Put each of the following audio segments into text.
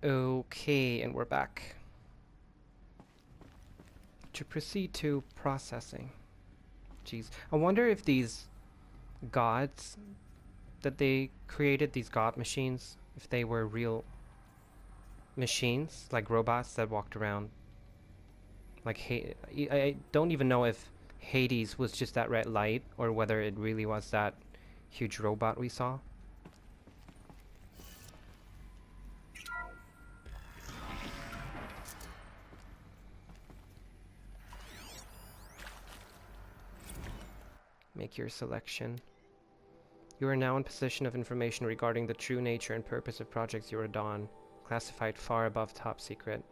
Okay, and we're back. To proceed to processing. Jeez. I wonder if these gods that they created, these god machines, if they were real machines, like robots that walked around. Like, I don't even know if Hades was just that red light or whether it really was that huge robot we saw. Make your selection. You are now in possession of information regarding the true nature and purpose of Project Zero Dawn, classified far above top secret.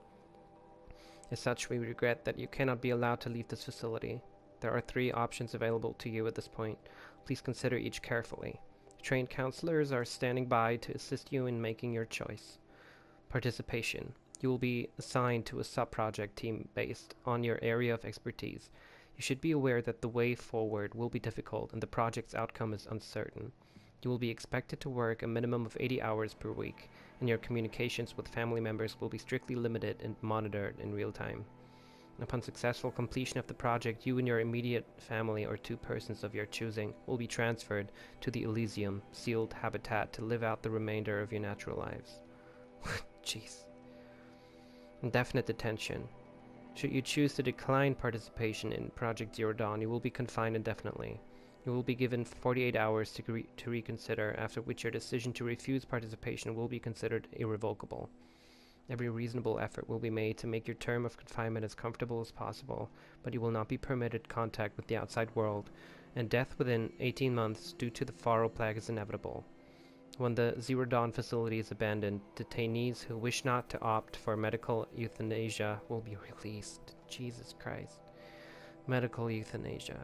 As such, we regret that you cannot be allowed to leave this facility. There are 3 options available to you at this point. Please consider each carefully. Trained counselors are standing by to assist you in making your choice. Participation. You will be assigned to a sub-project team based on your area of expertise. You should be aware that the way forward will be difficult and the project's outcome is uncertain. You will be expected to work a minimum of 80 hours per week, and your communications with family members will be strictly limited and monitored in real time. Upon successful completion of the project, you and your immediate family or 2 persons of your choosing will be transferred to the Elysium sealed habitat to live out the remainder of your natural lives. Jeez. Indefinite detention. Should you choose to decline participation in Project Zero Dawn, you will be confined indefinitely. You will be given 48 hours to reconsider, after which your decision to refuse participation will be considered irrevocable. Every reasonable effort will be made to make your term of confinement as comfortable as possible, but you will not be permitted contact with the outside world, and death within 18 months due to the Faro plague is inevitable. When the Zero Dawn facility is abandoned, detainees who wish not to opt for medical euthanasia will be released. Jesus Christ. Medical euthanasia.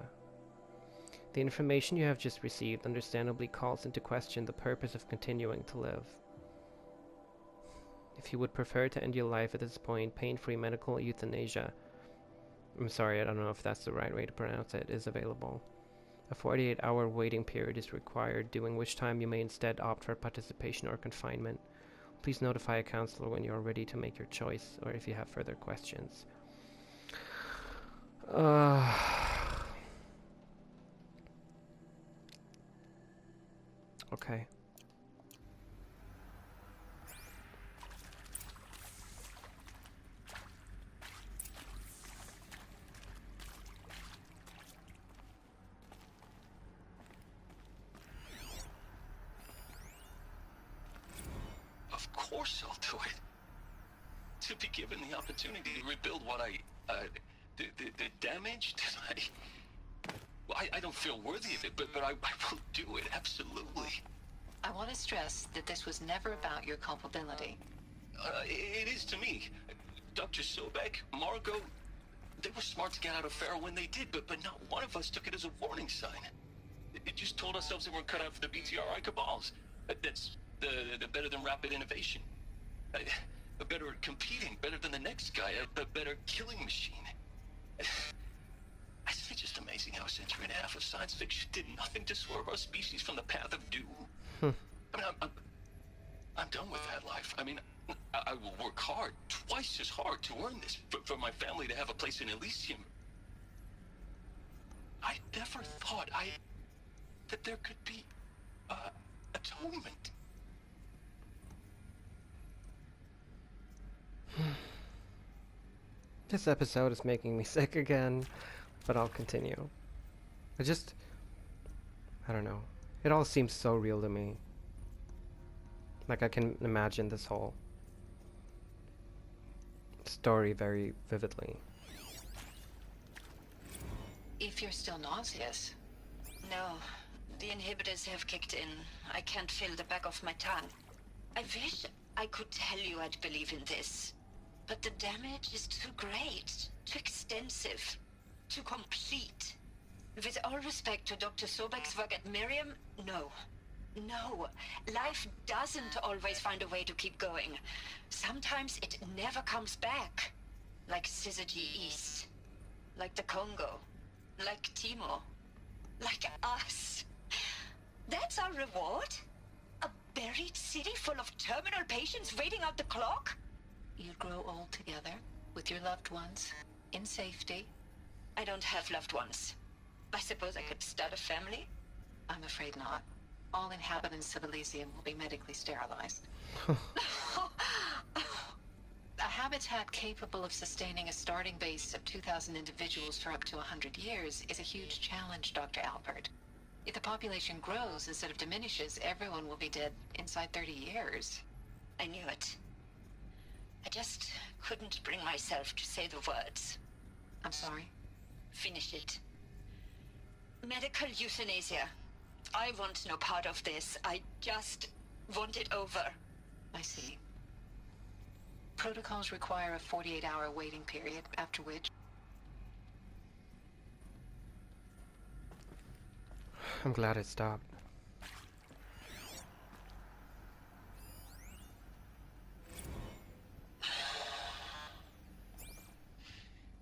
The information you have just received understandably calls into question the purpose of continuing to live. If you would prefer to end your life at this point, pain-free medical euthanasia, I'm sorry, I don't know if that's the right way to pronounce it, is available. A 48-hour waiting period is required, during which time you may instead opt for participation or confinement. Please notify a counselor when you are ready to make your choice, or if you have further questions. Okay. Of course I'll do it. To be given the opportunity to rebuild what the damage that well, I don't feel worthy of it, but I will do it, absolutely. I want to stress that this was never about your culpability. It is to me. Dr. Sobek, Margot, they were smart to get out of Pharaoh when they did, but not one of us took it as a warning sign. It just told ourselves that we're cut out for the BTRI cabals. That's the better than rapid innovation. Better at competing, better than the next guy, a better killing machine. It's just amazing how a century and a half of science fiction did nothing to swerve our species from the path of doom. I mean, I'm done with that life. I mean, I will work hard, twice as hard, to earn this, for my family to have a place in Elysium. I never thought that there could be atonement. This episode is making me sick again, but I'll continue. I don't know. It all seems so real to me. Like I can imagine this whole story very vividly. If you're still nauseous. No, the inhibitors have kicked in. I can't feel the back of my tongue. I wish I could tell you I'd believe in this. But the damage is too great, too extensive, too complete. With all respect to Dr. Sobek's work at Miriam, no. No, life doesn't always find a way to keep going. Sometimes it never comes back. Like Syzygy East. Like the Congo. Like Timo. Like us. That's our reward? A buried city full of terminal patients waiting out the clock? You'd grow old together, with your loved ones, in safety. I don't have loved ones. I suppose I could start a family? I'm afraid not. All inhabitants of Elysium will be medically sterilized. A habitat capable of sustaining a starting base of 2,000 individuals for up to 100 years is a huge challenge, Dr. Alpert. If the population grows instead of diminishes, everyone will be dead inside 30 years. I knew it. I just couldn't bring myself to say the words. I'm sorry? Finish it. Medical euthanasia. I want no part of this. I just want it over. I see. Protocols require a 48-hour waiting period, after which... I'm glad it stopped.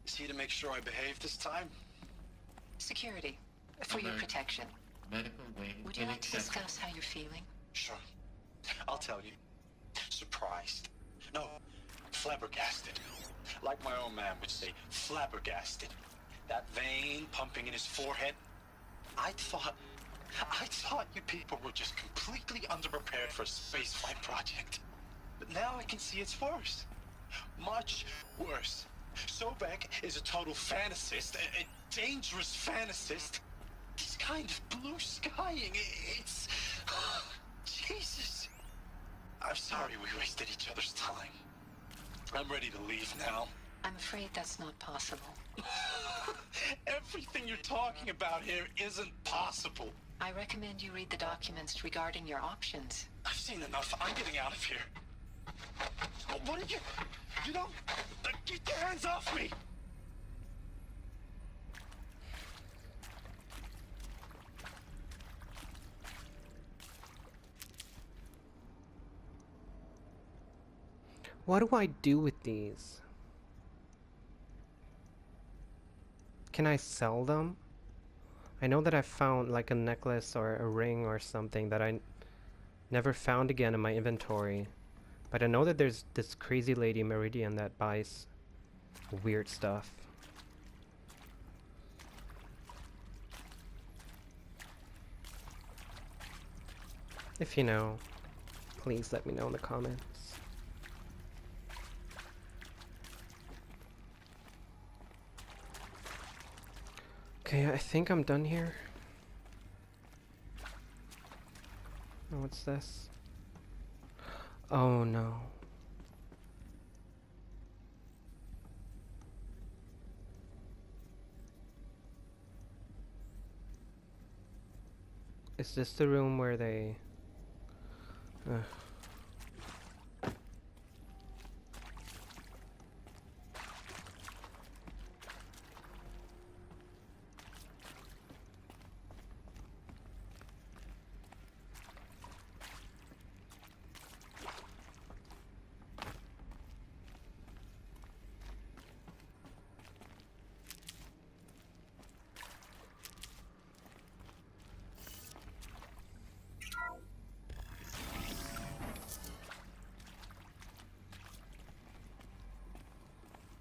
Is he to make sure I behave this time? Security. For your protection. Medical waiting. Would you like to discuss how you're feeling? Sure. I'll tell you. Surprised. No, flabbergasted. Like my own man would say, flabbergasted. That vein pumping in his forehead. I thought you people were just completely underprepared for a spaceflight project. But now I can see it's worse. Much worse. Sobek is a total fantasist, a dangerous fantasist. This kind of blue skying, it's... Jesus. I'm sorry we wasted each other's time. I'm ready to leave now. I'm afraid that's not possible. Everything you're talking about here isn't possible. I recommend you read the documents regarding your options. I've seen enough. I'm getting out of here. What did you... You don't... Get your hands off me! What do I do with these? Can I sell them? I know that I found like a necklace or a ring or something that I never found again in my inventory. But I know that there's this crazy lady Meridian that buys weird stuff. If you know, please let me know in the comments. Okay, I think I'm done here. Oh, what's this? Oh no. Is this the room where they...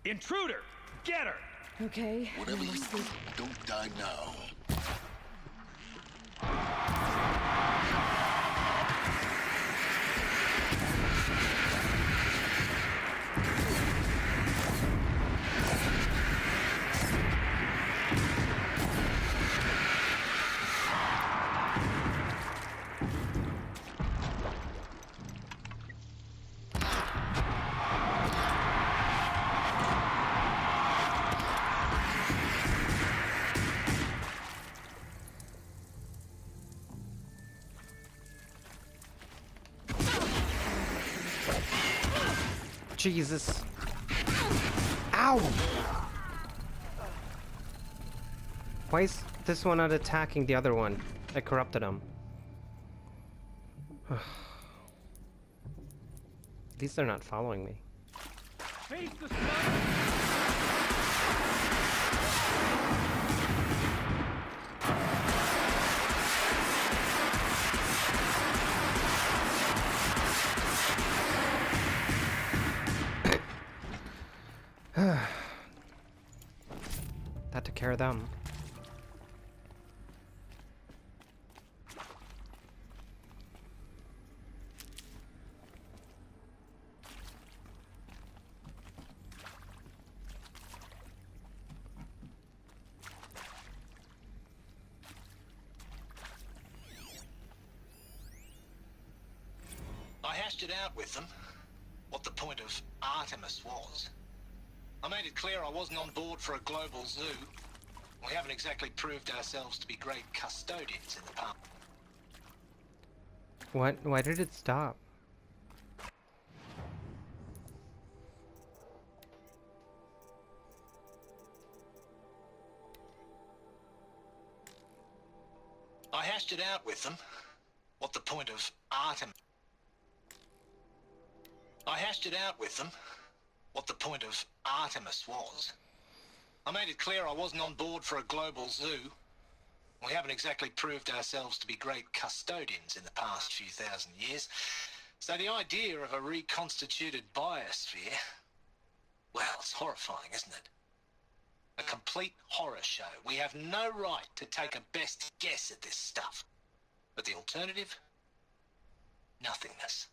Intruder! Get her! Okay. Whatever you do, don't die now. Jesus. Ow! Why is this one not attacking the other one? I corrupted him. At least they're not following me. Face the sun! That took care of them. I hashed it out with them, what the point of Artemis was. I made it clear I wasn't on board for a global zoo. We haven't exactly proved ourselves to be great custodians in the past. What? Why did it stop? I hashed it out with them, what the point of Artemis... I hashed it out with them, what the point of Artemis was. I made it clear I wasn't on board for a global zoo. We haven't exactly proved ourselves to be great custodians in the past few thousand years. So the idea of a reconstituted biosphere, well, it's horrifying, isn't it? A complete horror show. We have no right to take a best guess at this stuff. But the alternative? Nothingness.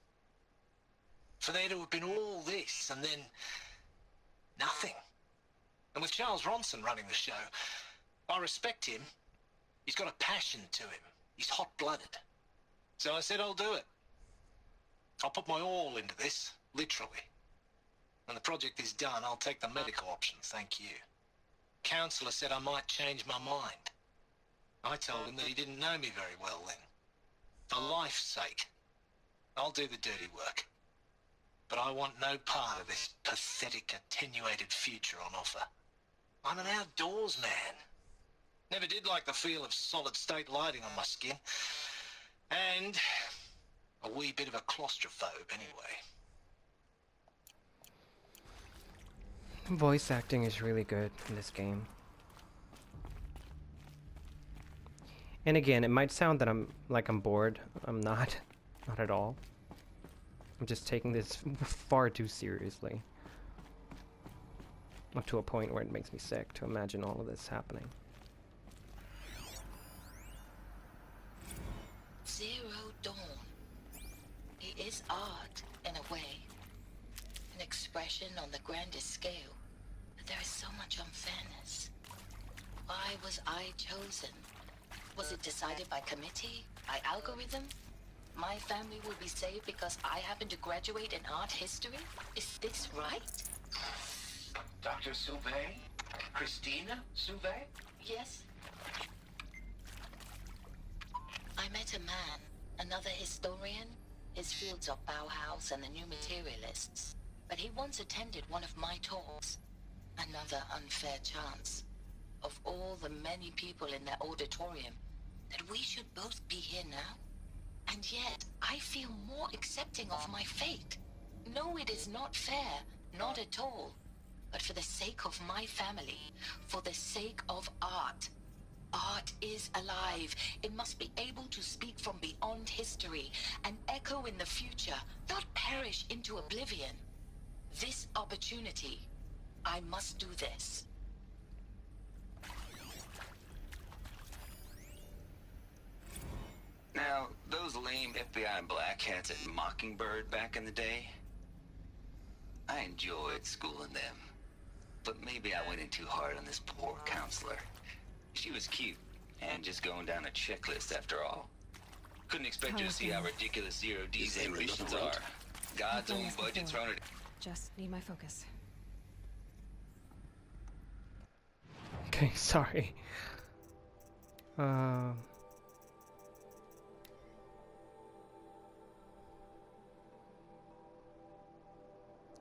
For there to have been all this and then nothing. And with Charles Ronson running the show, I respect him. He's got a passion to him. He's hot-blooded. So I said I'll do it. I'll put my all into this, literally. When the project is done, I'll take the medical option, thank you. Counselor said I might change my mind. I told him that he didn't know me very well then. For life's sake, I'll do the dirty work. But I want no part of this pathetic, attenuated future on offer. I'm an outdoors man. Never did like the feel of solid-state lighting on my skin. And a wee bit of a claustrophobe, anyway. Voice acting is really good in this game. And again, it might sound that I'm bored. I'm not. Not at all. I'm just taking this far too seriously. Up to a point where it makes me sick to imagine all of this happening. Zero Dawn. It is art, in a way. An expression on the grandest scale. But there is so much unfairness. Why was I chosen? Was it decided by committee? By algorithm? My family will be saved because I happen to graduate in art history? Is this right? Dr. Sauvé? Christina Sauvé? Yes. I met a man, another historian. His fields are Bauhaus and the New Materialists. But he once attended one of my talks. Another unfair chance. Of all the many people in that auditorium, that we should both be here now. And yet, I feel more accepting of my fate. No, it is not fair. Not at all. But for the sake of my family, for the sake of art. Art is alive. It must be able to speak from beyond history and echo in the future, not perish into oblivion. This opportunity, I must do this. Now, those lame FBI black hats at Mockingbird back in the day, I enjoyed schooling them. But maybe I went in too hard on this poor counselor. She was cute, and just going down a checklist after all. Couldn't expect her to see how ridiculous Zero D's ambitions are. God's own budget thrown at... Just need my focus. Okay, sorry.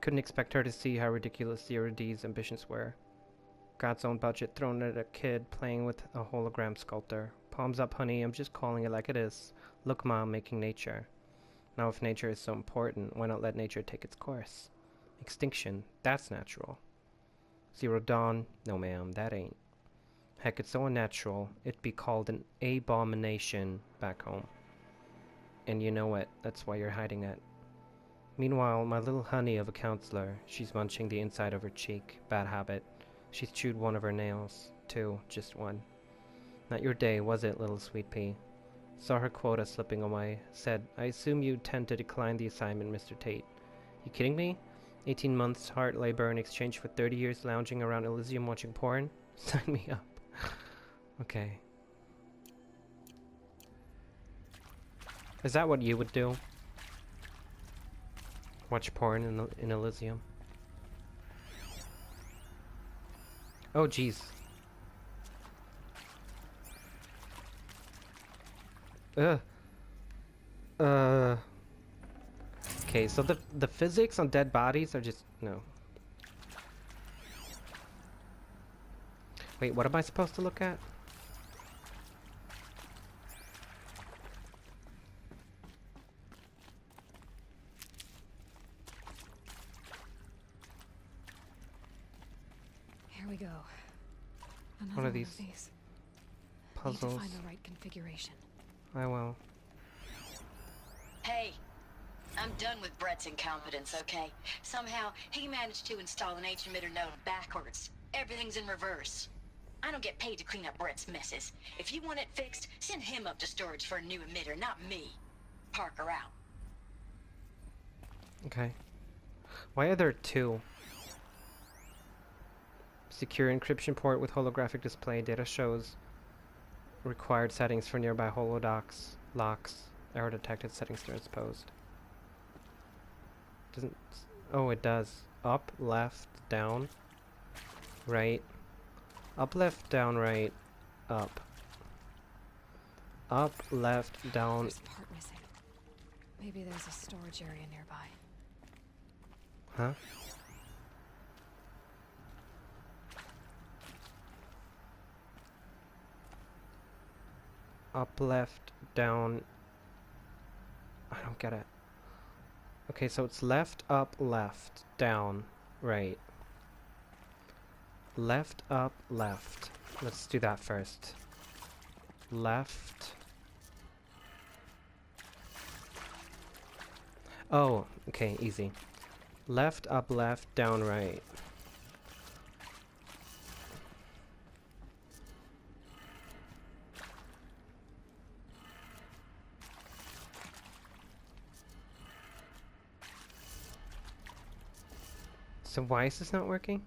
Couldn't expect her to see how ridiculous Zero D's ambitions were. God's own budget thrown at a kid playing with a hologram sculptor. Palms up, honey, I'm just calling it like it is. Look, Mom, making nature. Now if nature is so important, why not let nature take its course? Extinction, that's natural. Zero Dawn, no ma'am, that ain't. Heck, it's so unnatural, it'd be called an abomination back home. And you know what, that's why you're hiding it. Meanwhile, my little honey of a counselor, she's munching the inside of her cheek. Bad habit. She's chewed one of her nails. 2, just 1. Not your day, was it, little sweet pea? Saw her quota slipping away. Said, I assume you tend to decline the assignment, Mr. Tate. You kidding me? 18 months hard labor in exchange for 30 years lounging around Elysium watching porn? Sign me up. Okay. Is that what you would do? Watch porn in Elysium? Oh, jeez. Okay, so the physics on dead bodies are just no. Wait, what am I supposed to look at? Here we go. Another One of these puzzles. puzzles. Need to find the right configuration. I will. Hey, I'm done with Brett's incompetence, okay? Somehow, he managed to install an H-emitter node backwards. Everything's in reverse. I don't get paid to clean up Brett's messes. If you want it fixed, send him up to storage for a new emitter, not me. Parker out. Okay. Why are there 2? Secure encryption port with holographic display. Data shows required settings for nearby holodocks. Locks. Error detected. Settings transposed. Doesn't... Oh, it does. Up, left, down, right. Up, left, down, right, up. Up, left, down. There's a part missing. Maybe there's a storage area nearby. Huh? Up, left, down. I don't get it. Okay, so it's left, up, left, down, right. Left, up, left. Let's do that first. Left. Oh, okay, easy. Left, up, left, down, right. So why is this not working?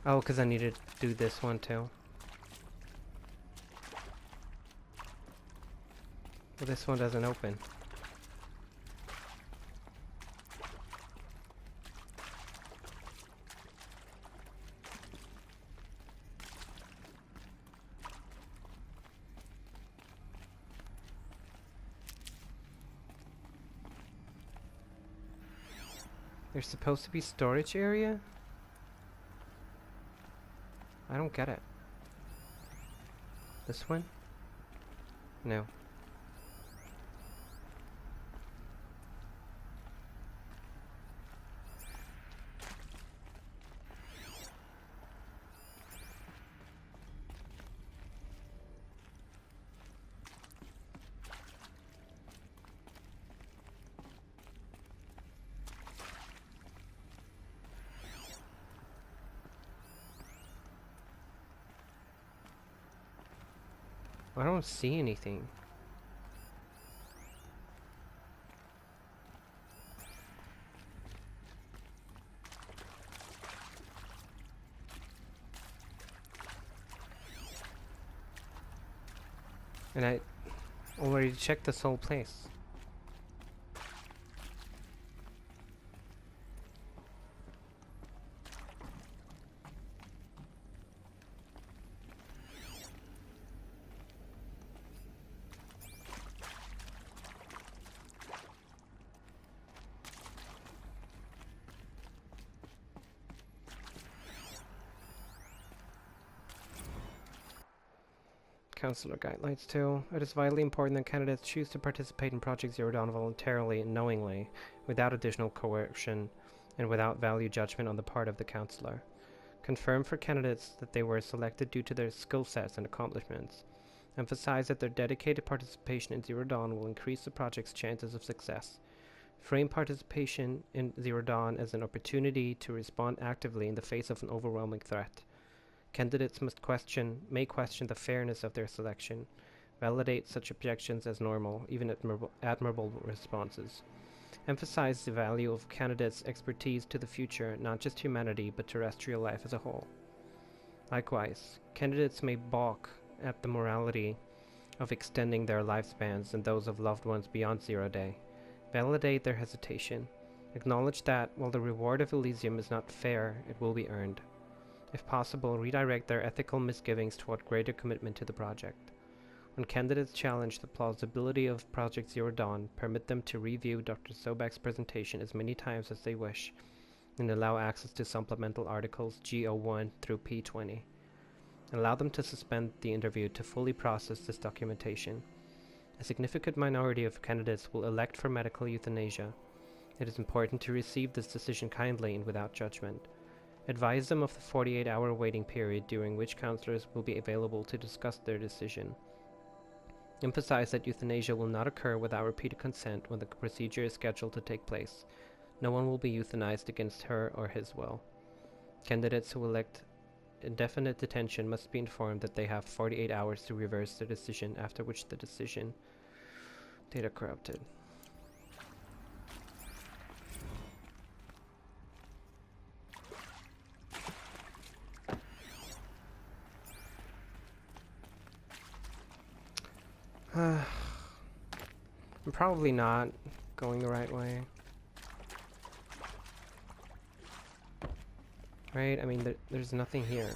Oh, because I need to do this one too. Well, this one doesn't open. There's supposed to be storage area? I don't get it. This one? No. I don't see anything. And I already checked this whole place. Counselor guidelines too. It is vitally important that candidates choose to participate in Project Zero Dawn voluntarily and knowingly, without additional coercion, and without value judgment on the part of the counselor. Confirm for candidates that they were selected due to their skill sets and accomplishments. Emphasize that their dedicated participation in Zero Dawn will increase the project's chances of success. Frame participation in Zero Dawn as an opportunity to respond actively in the face of an overwhelming threat. Candidates may question the fairness of their selection. Validate such objections as normal, even admirable responses. Emphasize the value of candidates' expertise to the future, not just humanity, but terrestrial life as a whole. Likewise, candidates may balk at the morality of extending their lifespans and those of loved ones beyond 0 day. Validate their hesitation. Acknowledge that, while the reward of Elysium is not fair, it will be earned. If possible, redirect their ethical misgivings toward greater commitment to the project. When candidates challenge the plausibility of Project Zero Dawn, permit them to review Dr. Sobek's presentation as many times as they wish, and allow access to supplemental articles G01 through P20. Allow them to suspend the interview to fully process this documentation. A significant minority of candidates will elect for medical euthanasia. It is important to receive this decision kindly and without judgment. Advise them of the 48-hour waiting period during which counselors will be available to discuss their decision. Emphasize that euthanasia will not occur without repeated consent when the procedure is scheduled to take place. No one will be euthanized against her or his will. Candidates who elect indefinite detention must be informed that they have 48 hours to reverse their decision, after which the decision data corrupted. I'm probably not going the right way. Right? I mean, there's nothing here.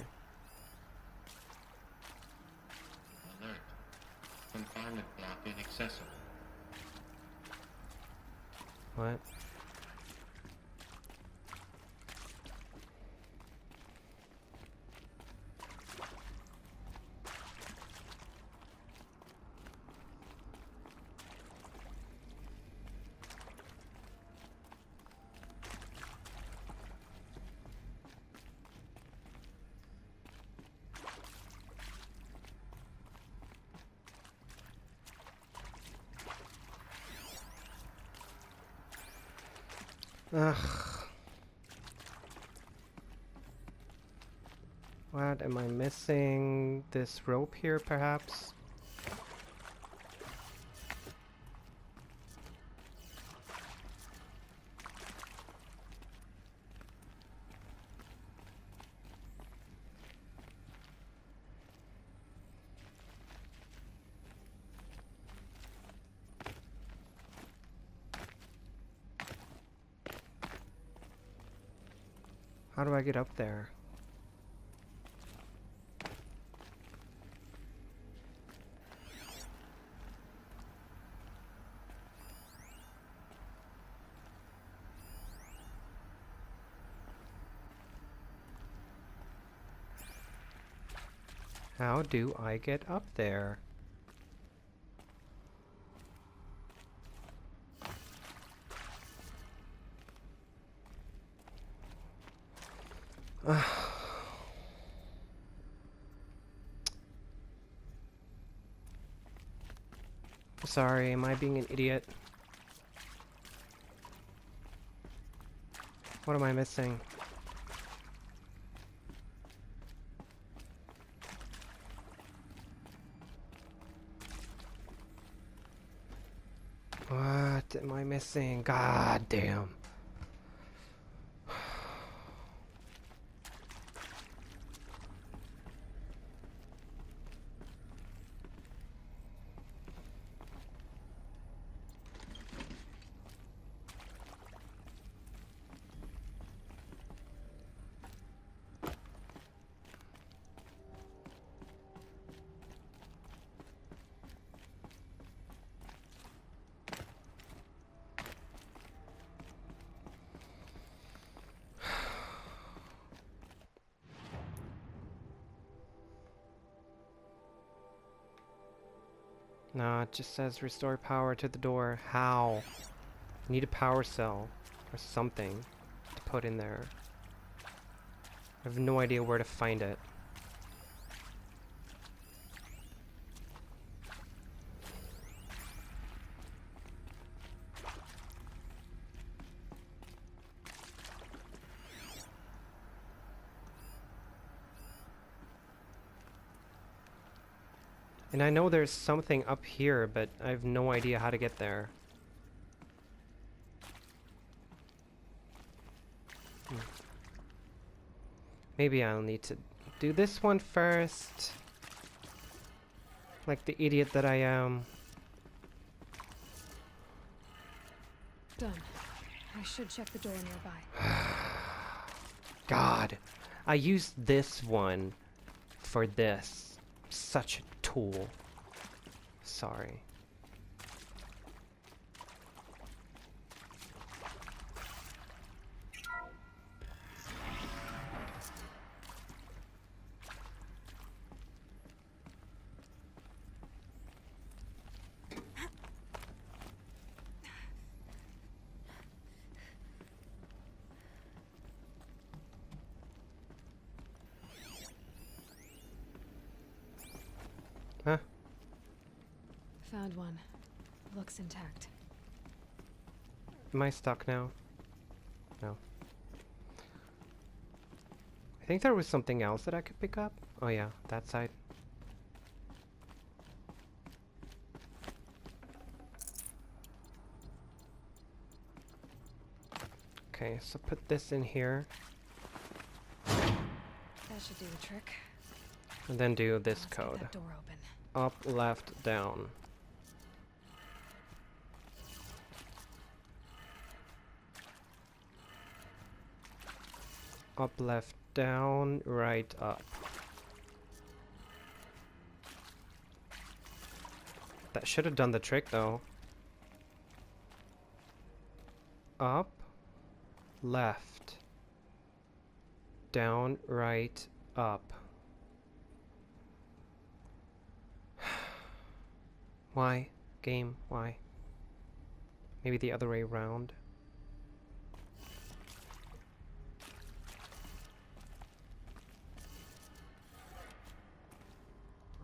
Alert. Confinement block inaccessible. What? Ugh. What am I missing? This rope here, perhaps? How do I get up there? How do I get up there? Sorry, am I being an idiot? What am I missing? What am I missing? God damn. No, it just says restore power to the door. How? I need a power cell or something to put in there. I have no idea where to find it. And I know there's something up here, but I have no idea how to get there. Maybe I'll need to do this one first. Like the idiot that I am. Done. I should check the door nearby. God. I used this one for this. Such a tool. Sorry. Huh? Found one. Looks intact. Am I stuck now? No. I think there was something else that I could pick up. Oh yeah, that side. Okay, so put this in here. That should do the trick. And then do this Let's get code. that door open. Up, left, down. Up, left, down, right, up. That should have done the trick though. Up, left, down, right, up. Why? Game, why? Maybe the other way around.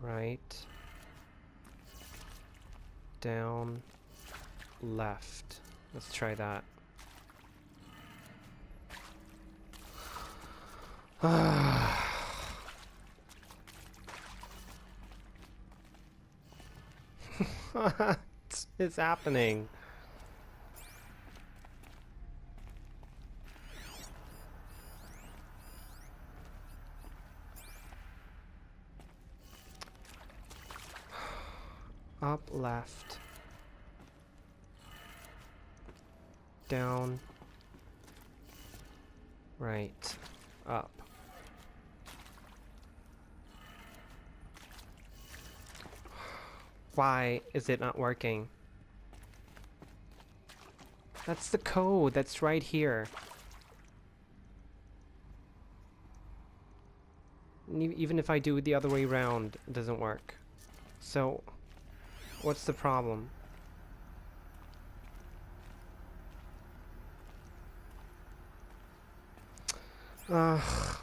Right. Down. Left. Let's try that. What is happening? Up, left. Down. Right. Up. Why is it not working? That's the code. That's right here. Even if I do it the other way around, it doesn't work. So, what's the problem? Ugh.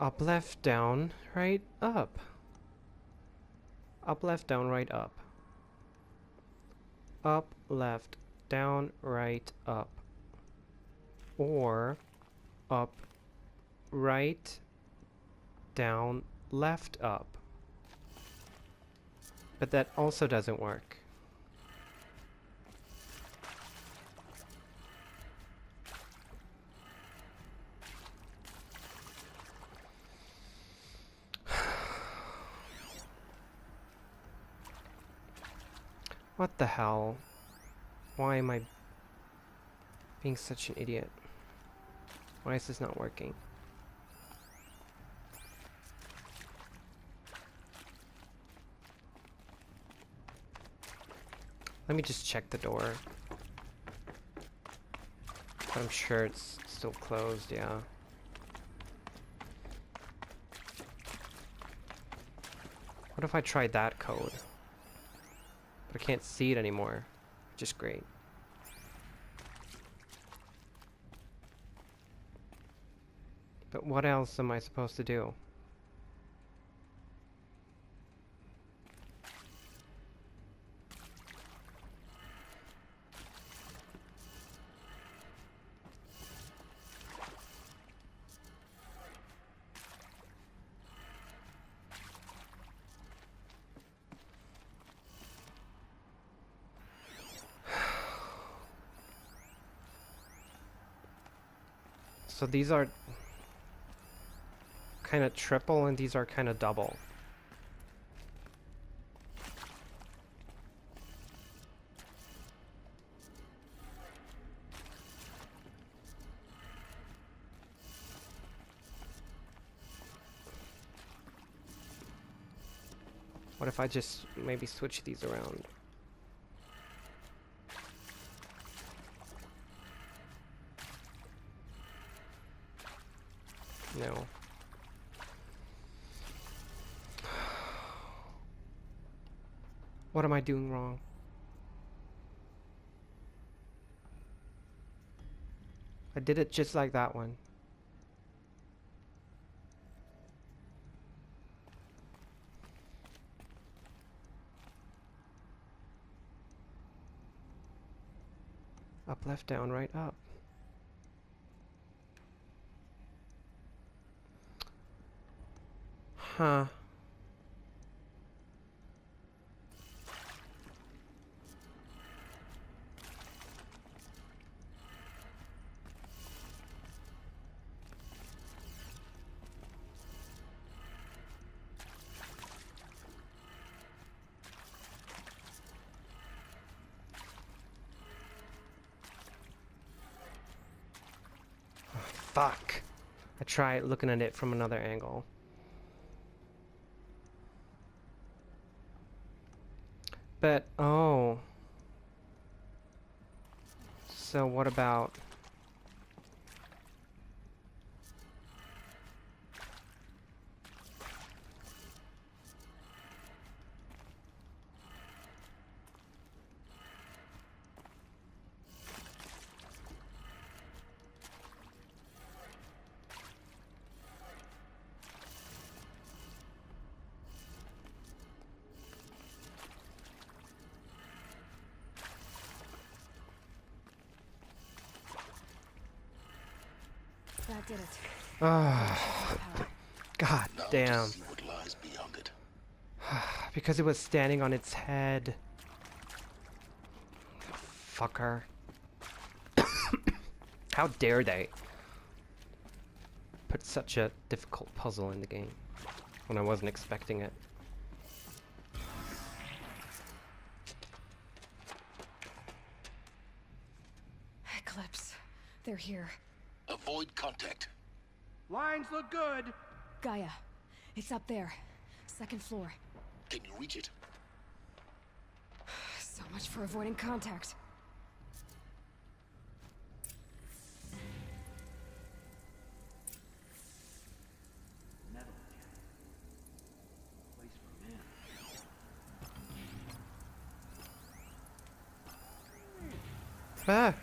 Up, left, down, right, up. Up, left, down, right, up. Up, left, down, right, up. Or up, right, down, left, up. But that also doesn't work. What the hell? Why am I being such an idiot? Why is this not working? Let me just check the door. But I'm sure it's still closed, yeah. What if I tried that code? But I can't see it anymore. Which is great. But what else am I supposed to do? So these are kind of triple and these are kind of double. What if I just maybe switch these around? No. What am I doing wrong? I did it just like that one. Up, left, down, right, up. Huh. Fuck. I tried looking at it from another angle. But, oh. So what about... That did it. Oh, God Now to damn. see what lies beyond it. Because it was standing on its head. Fucker. How dare they put such a difficult puzzle in the game when I wasn't expecting it. Eclipse. They're here. Avoid contact. Lines look good. Gaia. It's up there. Second floor. Can you reach it? So much for avoiding contact. Ah!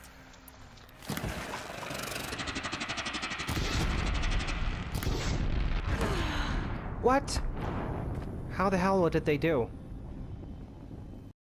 What? How the hell did they do?